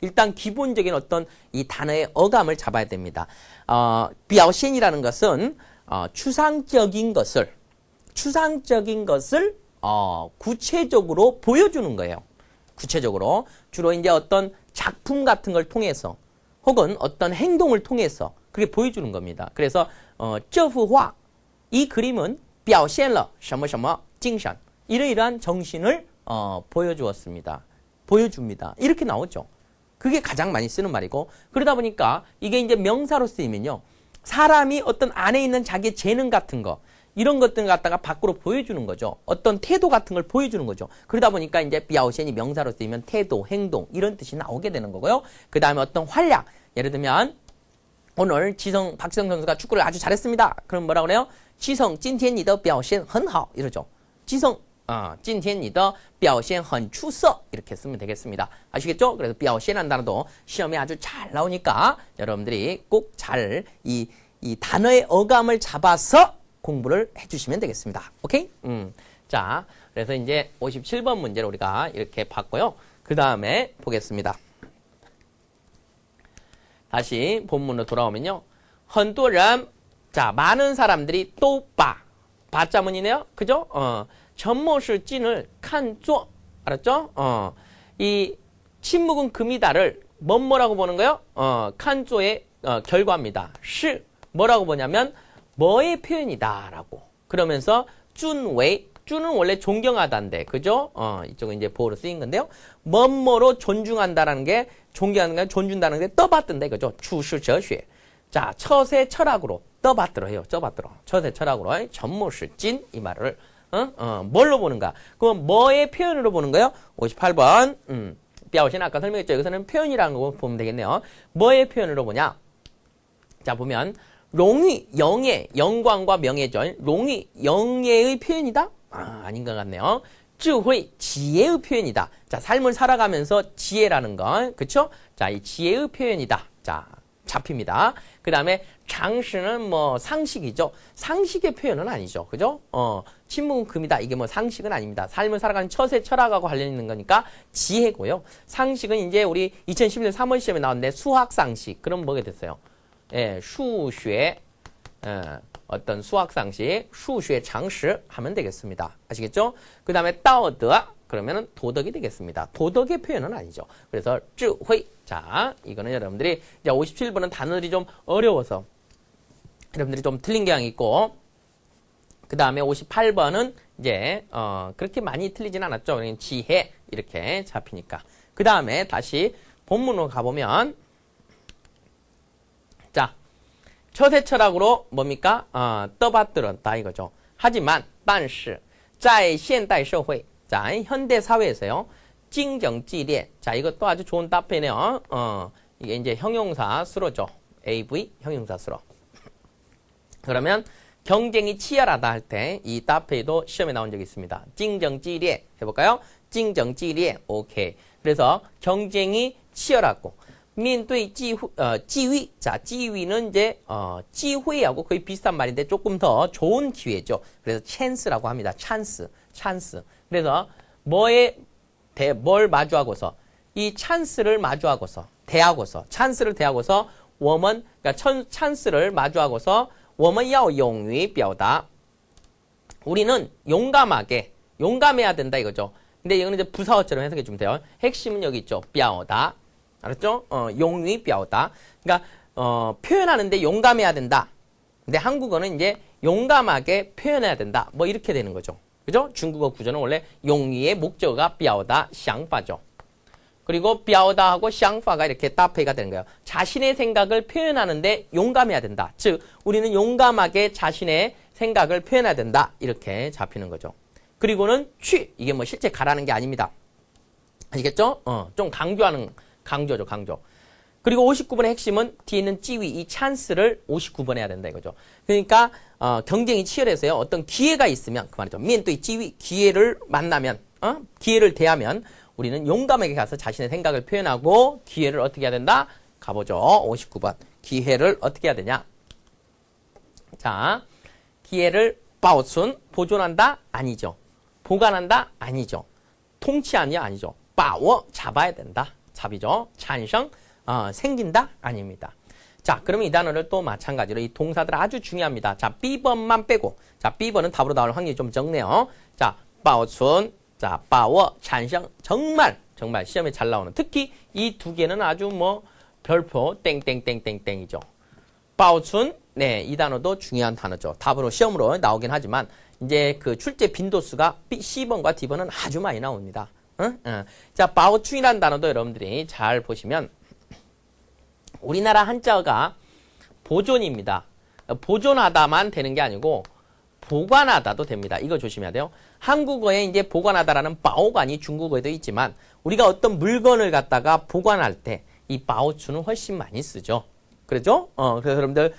일단 기본적인 어떤 이 단어의 어감을 잡아야 됩니다. 表现이라는 것은 추상적인 것을 구체적으로 보여주는 거예요. 구체적으로 주로 이제 어떤 작품 같은 걸 통해서 혹은 어떤 행동을 통해서 그게 보여주는 겁니다. 그래서 这幅画 이 그림은 表现了什么什么精神 이러이러한 정신을 보여줍니다. 이렇게 나오죠. 그게 가장 많이 쓰는 말이고 그러다 보니까 이게 이제 명사로 쓰이면요. 사람이 어떤 안에 있는 자기의 재능 같은 거 이런 것들 갖다가 밖으로 보여주는 거죠. 어떤 태도 같은 걸 보여주는 거죠. 그러다 보니까 이제 表现이 명사로 쓰이면 태도, 행동 이런 뜻이 나오게 되는 거고요. 그 다음에 어떤 활약 예를 들면 오늘 박지성 선수가 축구를 아주 잘했습니다. 그럼 뭐라 그래요? 志성今天你的表现很好 이러죠. 志성今天你的表现很出色 이렇게 쓰면 되겠습니다. 아시겠죠? 그래서 表现한다는 단어도 시험에 아주 잘 나오니까 여러분들이 꼭 잘 이 단어의 어감을 잡아서 공부를 해주시면 되겠습니다. 오케이? 자, 그래서 이제 57번 문제를 우리가 이렇게 봤고요. 그 다음에 보겠습니다. 다시 본문으로 돌아오면요. 很多人 자, 많은 사람들이 또 바자문이네요. 그죠? 沉默是金을 看作 알았죠? 이 침묵은 금이다를 뭐라고 보는 거예요? 看作의 결과입니다. 시 뭐라고 보냐면 뭐의 표현이다라고. 그러면서 준웨이 준은 원래 존경하다인데 그죠? 이쪽은 이제 보호로 쓰인 건데요. 뭐뭐로 존중한다라는 게 존경하는 게 존준다는 게 떠받든데 그죠? 추시哲学. 자, 처세 철학으로 떠받들어 해요. 떠받들어. 처세 철학으로 전모시진 이 말을 뭘로 보는가? 그럼 뭐의 표현으로 보는 거예요? 58번. 表现 아까 설명했죠. 여기서는 표현이라는 거 보면 되겠네요. 뭐의 표현으로 보냐? 자, 보면 롱이 영예, 영광과 명예죠. 롱이 영예의 표현이다? 아닌 것 같네요. 智慧 지혜의 표현이다. 자, 삶을 살아가면서 지혜라는 거. 그쵸? 자, 이 지혜의 표현이다. 자, 잡힙니다. 그 다음에 장시는 뭐 상식이죠. 상식의 표현은 아니죠. 그죠? 침묵은 금이다. 이게 뭐 상식은 아닙니다. 삶을 살아가는 처세 철학하고 관련 있는 거니까 지혜고요. 상식은 이제 우리 2011년 3월 시험에 나왔는데 수학 상식. 그럼 뭐게 됐어요? 예, 수学어떤 수학 상식, 수学常识 하면 되겠습니다. 아시겠죠? 그 다음에 道德 그러면은 도덕이 되겠습니다. 도덕의 표현은 아니죠. 그래서 智慧 자, 이거는 여러분들이 이제 57번은 단어들이 좀 어려워서 여러분들이 좀 틀린 경향이 있고 그 다음에 58번은 이제 그렇게 많이 틀리진 않았죠. 그러니까 지혜 이렇게 잡히니까. 그 다음에 다시 본문으로 가보면 자, 처세 철학으로 뭡니까? 떠받들었다 이거죠. 하지만 但是在现代社会 자, 현대 사회에서요. 竞争激烈 자, 이것도 아주 좋은 답변이네요. 이게 이제 형용사 수로죠. AV 형용사 수로. 그러면 경쟁이 치열하다 할 때 이 답변도 시험에 나온 적이 있습니다. 竞争激烈 해볼까요? 竞争激烈 오케이. 그래서 경쟁이 치열하고 面对机遇 자, 기회는 이제 기회하고 거의 비슷한 말인데 조금 더 좋은 기회죠. 그래서 찬스라고 합니다. 찬스. 그래서 뭘 마주하고서 이 찬스를 마주하고서 찬스를 대하고서 我们 그러니까 찬스를 마주하고서 我们要勇于表达 우리는 용감해야 된다 이거죠. 근데 이거는 이제 부사어처럼 해석해 주면 돼요. 핵심은 여기 있죠. 表达 알았죠? 용의 表达 그러니까 표현하는데 용감해야 된다. 근데 한국어는 이제 용감하게 표현해야 된다. 뭐 이렇게 되는 거죠. 그죠? 중국어 구조는 원래 용의의 목적어가 表达 想法죠. 그리고 表达하고 想法가 이렇게搭配가 되는 거예요. 자신의 생각을 표현하는데 용감해야 된다. 즉 우리는 용감하게 자신의 생각을 표현해야 된다. 이렇게 잡히는 거죠. 그리고는 취 이게 뭐 실제 가라는 게 아닙니다. 아시겠죠? 좀 강조죠. 강조. 그리고 59번의 핵심은 뒤에 있는 찌위 이 찬스를 59번 해야 된다 이거죠. 그러니까 경쟁이 치열해서요. 어떤 기회가 있으면 그 말이죠. 面对 찌위 기회를 만나면 기회를 대하면 우리는 용감하게 가서 자신의 생각을 표현하고 기회를 어떻게 해야 된다? 가보죠. 59번. 기회를 어떻게 해야 되냐? 자, 기회를 保存 보존한다? 아니죠. 보관한다? 아니죠. 통치하냐? 아니죠. 把握 잡아야 된다. 잡이죠. 찬성 생긴다 아닙니다. 자, 그러면 이 단어를 또 마찬가지로 이 동사들 아주 중요합니다. 자, B번만 빼고. 자, B번은 답으로 나올 확률이 좀 적네요. 자, 保存, 자, 把握, 찬성. 정말 시험에 잘 나오는. 특히 이 두 개는 아주 뭐 별표 땡땡땡땡땡이죠. 保存, 네, 이 단어도 중요한 단어죠. 답으로 시험으로 나오긴 하지만 이제 그 출제 빈도수가 C번과 D번은 아주 많이 나옵니다. 자, 保存이라는 단어도 여러분들이 잘 보시면 우리나라 한자어가 보존입니다. 보존하다만 되는 게 아니고 보관하다도 됩니다. 이거 조심해야 돼요. 한국어에 이제 보관하다라는 바오관이 중국어에도 있지만 우리가 어떤 물건을 갖다가 보관할 때 이 바오추는 훨씬 많이 쓰죠. 그렇죠? 그래서 여러분들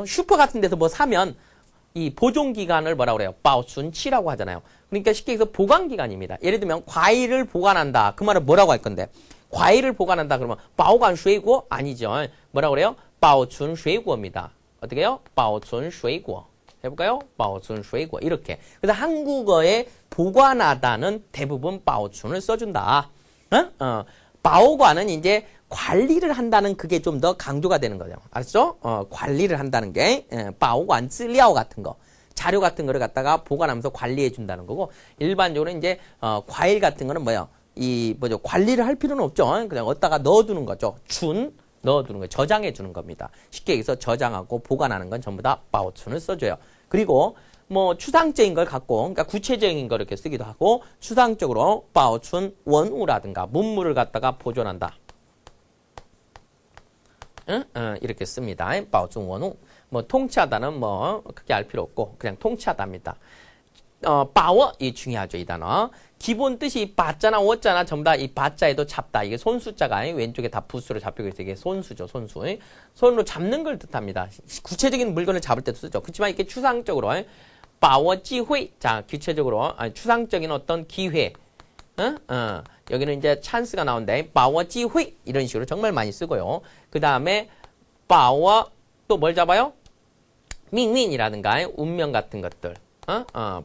슈퍼 같은 데서 뭐 사면 이 보존 기간을 뭐라고 그래요? 바오춘치라고 하잖아요. 그러니까 쉽게 해서 보관 기간입니다. 예를 들면 과일을 보관한다. 그 말은 뭐라고 할 건데? 과일을 보관한다 그러면 바오관 쉐이고 아니죠. 뭐라고 그래요? 바오춘 쉐이고입니다. 어떻게 해요? 바오춘 쉐이고. 해볼까요? 바오춘 쉐이고. 이렇게. 그래서 한국어에 보관하다는 대부분 바오춘을 써준다. 바오관은 이제 관리를 한다는 그게 좀 더 강조가 되는 거죠. 알았죠? 관리를 한다는 게 바오관資料같은 거. 자료 같은 거를 갖다가 보관하면서 관리해 준다는 거고 일반적으로 이제 과일 같은 거는 관리를 할 필요는 없죠. 그냥 어디다가 넣어두는 거죠. 넣어두는 거, 저장해 주는 겁니다. 쉽게 얘기해서 저장하고 보관하는 건 전부 다 바오춘을 써줘요. 그리고 뭐 추상적인 걸 갖고, 그러니까 구체적인 걸 이렇게 쓰기도 하고 추상적으로 바오춘 원우라든가 문물을 갖다가 보존한다. 이렇게 씁니다. 바오춘 원우. 뭐 통치하다는 뭐 크게 알 필요 없고 그냥 통치하다입니다. 바워 이 중요하죠. 이 단어. 기본 뜻이 바자나 워자나 전부 다 이 바자에도 잡다. 이게 손수자가 왼쪽에 다 부수로 잡히고 있어요. 이게 손수죠. 손수. 손으로 잡는 걸 뜻합니다. 구체적인 물건을 잡을 때도 쓰죠. 그렇지만 이게 추상적으로 바워 지회. 자, 구체적으로 추상적인 어떤 기회. 여기는 이제 찬스가 나오는데 바워 지회 이런 식으로 정말 많이 쓰고요. 그 다음에 바워 또 뭘 잡아요? 밍윈이라든가 운명 같은 것들.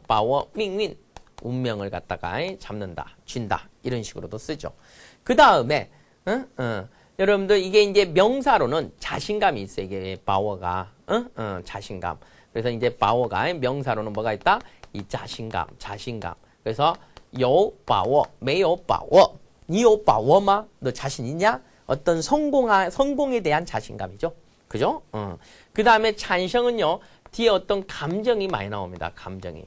바워 밍윈 운명을 갖다가 잡는다, 쥔다 이런 식으로도 쓰죠. 그 다음에 여러분들 이게 이제 명사로는 자신감이 있어요. 이게 바워가 자신감. 그래서 이제 바워가 명사로는 뭐가 있다? 이 자신감. 그래서 有把握, 没有把握. 你有把握吗? 너 자신 있냐? 어떤 성공에 대한 자신감이죠. 그죠? 그 다음에 찬성은요, 뒤에 어떤 감정이 많이 나옵니다. 감정이.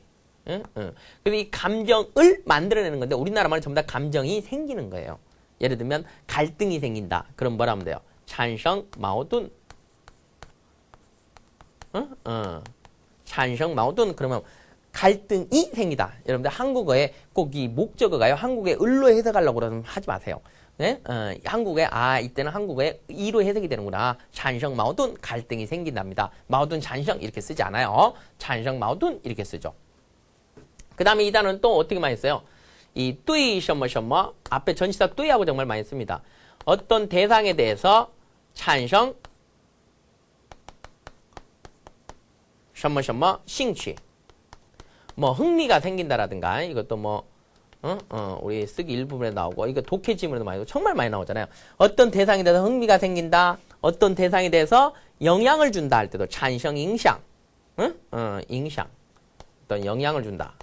그리고 이 감정을 만들어내는 건데, 우리나라 말은 전부 다 감정이 생기는 거예요. 예를 들면, 갈등이 생긴다. 그럼 뭐라 하면 돼요? 찬성, 마오둔. 찬성, 마오둔. 그러면 갈등이 생기다. 여러분들 한국어에 꼭 이 목적어가요. 한국의 을로 해석하려고 그러면 하지 마세요. 네? 한국에 이때는 한국에 이로 해석이 되는구나. 찬성 마오둔 갈등이 생긴답니다. 마오둔 찬성 이렇게 쓰지 않아요. 찬성 마오둔 이렇게 쓰죠. 그 다음에 이 단어는 또 어떻게 많이 써요? 이 뚜이 셔머 앞에 전치사 뚜이하고 정말 많이 씁니다. 어떤 대상에 대해서 찬성 셔머兴趣뭐 흥미가 생긴다라든가 이것도 뭐 우리 쓰기 일부분에 나오고, 이거 독해지문에도 많이 나오고, 정말 많이 나오잖아요. 어떤 대상에 대해서 흥미가 생긴다, 어떤 대상에 대해서 영향을 준다 할 때도 찬성, 잉샹, 잉샹, 어떤 영향을 준다.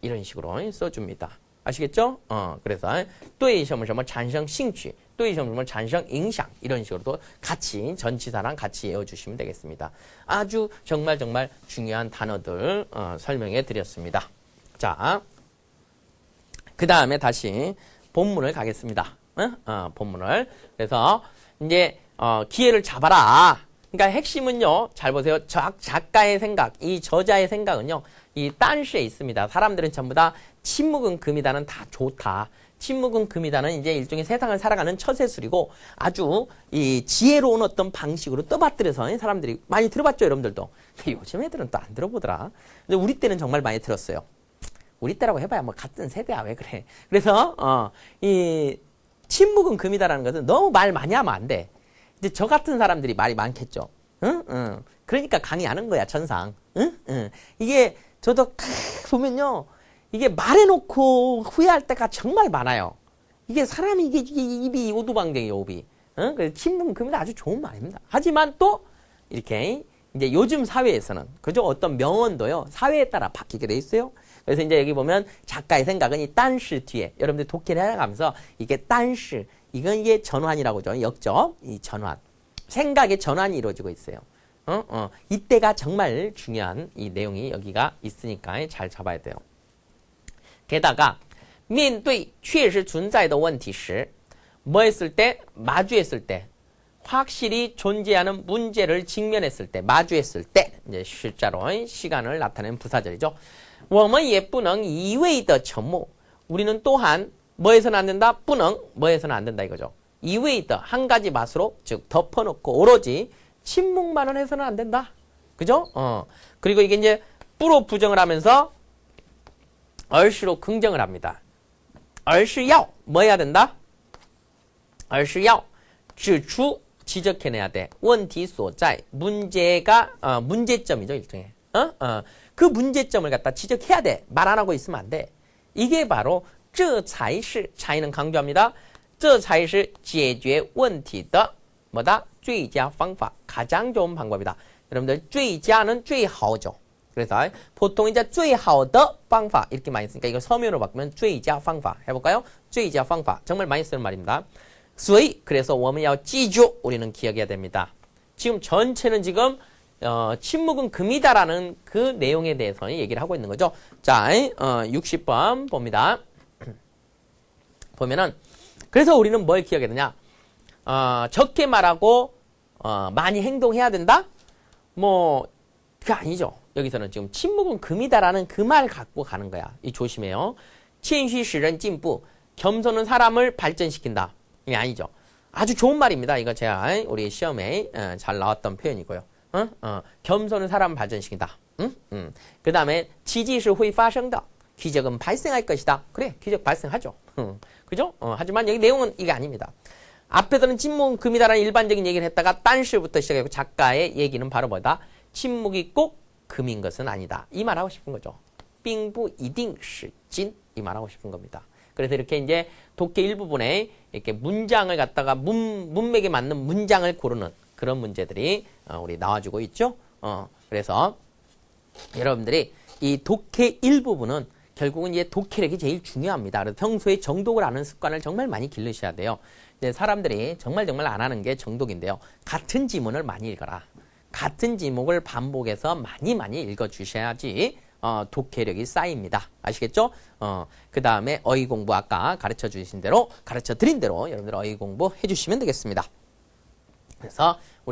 이런 식으로 써줍니다. 아시겠죠? 그래서, 对什么什么产生兴趣, 对什么什么产生影响, 이런 식으로도 같이, 전치사랑 같이 외워주시면 되겠습니다. 아주 정말 중요한 단어들, 설명해 드렸습니다. 자, 그 다음에 다시 본문을 가겠습니다. 본문을. 그래서 이제 기회를 잡아라. 그러니까 핵심은요. 잘 보세요. 작가의 생각, 이 저자의 생각은요. 이 딴시에 있습니다. 사람들은 전부 다 침묵은 금이다는 다 좋다. 침묵은 금이다는 이제 일종의 세상을 살아가는 처세술이고 아주 이 지혜로운 어떤 방식으로 떠받들여서 사람들이 많이 들어봤죠. 여러분들도. 근데 요즘 애들은 또 안 들어보더라. 근데 우리 때는 정말 많이 들었어요. 우리 때라고 해봐야 뭐 같은 세대야 왜 그래. 그래서 이 침묵은 금이다라는 것은 너무 말 많이 하면 안 돼. 이제 저 같은 사람들이 말이 많겠죠. 그러니까 강의하는 거야 천상. 이게 저도 보면요. 이게 말해놓고 후회할 때가 정말 많아요. 이게 사람이 이게 입이 오두방정이에요, 입이. 그래서 침묵은 금이다 아주 좋은 말입니다. 하지만 또 이렇게 이제 요즘 사회에서는 그죠? 어떤 명언도요 사회에 따라 바뀌게 돼 있어요. 그래서 이제 여기 보면 작가의 생각은 이 딴시 뒤에 여러분들 독해를 해나가면서 이게 딴시 이건 이게 전환이라고 하죠. 역적 이 전환 생각의 전환이 이루어지고 있어요. 이때가 정말 중요한 이 내용이 여기가 있으니까 잘 잡아야 돼요. 게다가 面对确实存在的问题时 뭐 했을 때? 마주했을 때. 확실히 존재하는 문제를 직면했을 때, 마주했을 때, 이제 실자로 시간을 나타내는 부사절이죠. 我们也不能一味的沉默. 우리는 또한 뭐 해서는 안 된다? 不能, 뭐 해서는 안 된다 이거죠. 一味的, 한 가지 맛으로, 즉 덮어놓고 오로지 침묵만은 해서는 안 된다. 그죠? 그리고 이게 이제 뿌로 부정을 하면서 얼씨로 긍정을 합니다. 而是要, 뭐 해야 된다? 而是要指出 지적해내야 돼. 问题所在 문제가 문제점이죠 일종의. 그 문제점을 갖다 지적해야 돼. 말 안 하고 있으면 안 돼. 이게 바로 这才是 차이는 강조합니다. 这才是解决问题的 뭐다? 最佳方法 가장 좋은 방법이다. 여러분들 最佳는 最好죠. 그래서 보통 이제 最好的方法 이렇게 많이 쓰니까 이거 서면으로 바꾸면 最佳方法 해볼까요? 最佳方法 정말 많이 쓰는 말입니다. 所以 그래서 我们要记住 우리는 기억해야 됩니다. 지금 전체는 지금 침묵은 금이다라는 그 내용에 대해서 얘기를 하고 있는 거죠. 자, 60번 봅니다. 보면은 그래서 우리는 뭘 기억해야 되냐? 적게 말하고 많이 행동해야 된다? 뭐 그게 아니죠. 여기서는 지금 침묵은 금이다라는 그 말 갖고 가는 거야. 이 조심해요. 谦虚使人进步 겸손은 사람을 발전시킨다. 이게 아니죠. 아주 좋은 말입니다. 이거 제가 우리 시험에 잘 나왔던 표현이고요. 겸손은 사람을 발전시킨다. 그 다음에 奇迹是会发生的 기적은 발생할 것이다. 그래, 기적 발생하죠. 그죠? 하지만 여기 내용은 이게 아닙니다. 앞에서는 침묵은 금이다라는 일반적인 얘기를 했다가 딴시부터 시작했고 작가의 얘기는 바로 뭐다? 침묵이 꼭 금인 것은 아니다. 이 말하고 싶은 거죠. 并不一定是金 이 말하고 싶은 겁니다. 그래서 이렇게 이제 독해 일부분에 이렇게 문장을 갖다가 문맥에 맞는 문장을 고르는 그런 문제들이 우리 나와주고 있죠. 그래서 여러분들이 이 독해 일부분은 결국은 이제 독해력이 제일 중요합니다. 그래서 평소에 정독을 하는 습관을 정말 많이 기르셔야 돼요. 이제 사람들이 정말 안 하는 게 정독인데요. 같은 지문을 많이 읽어라. 같은 지목을 반복해서 많이 읽어주셔야지 독해력이 쌓입니다. 아시겠죠? 그 다음에 어휘 공부 아까 가르쳐 드린 대로 여러분들 어휘 공부 해주시면 되겠습니다. 그래서 우리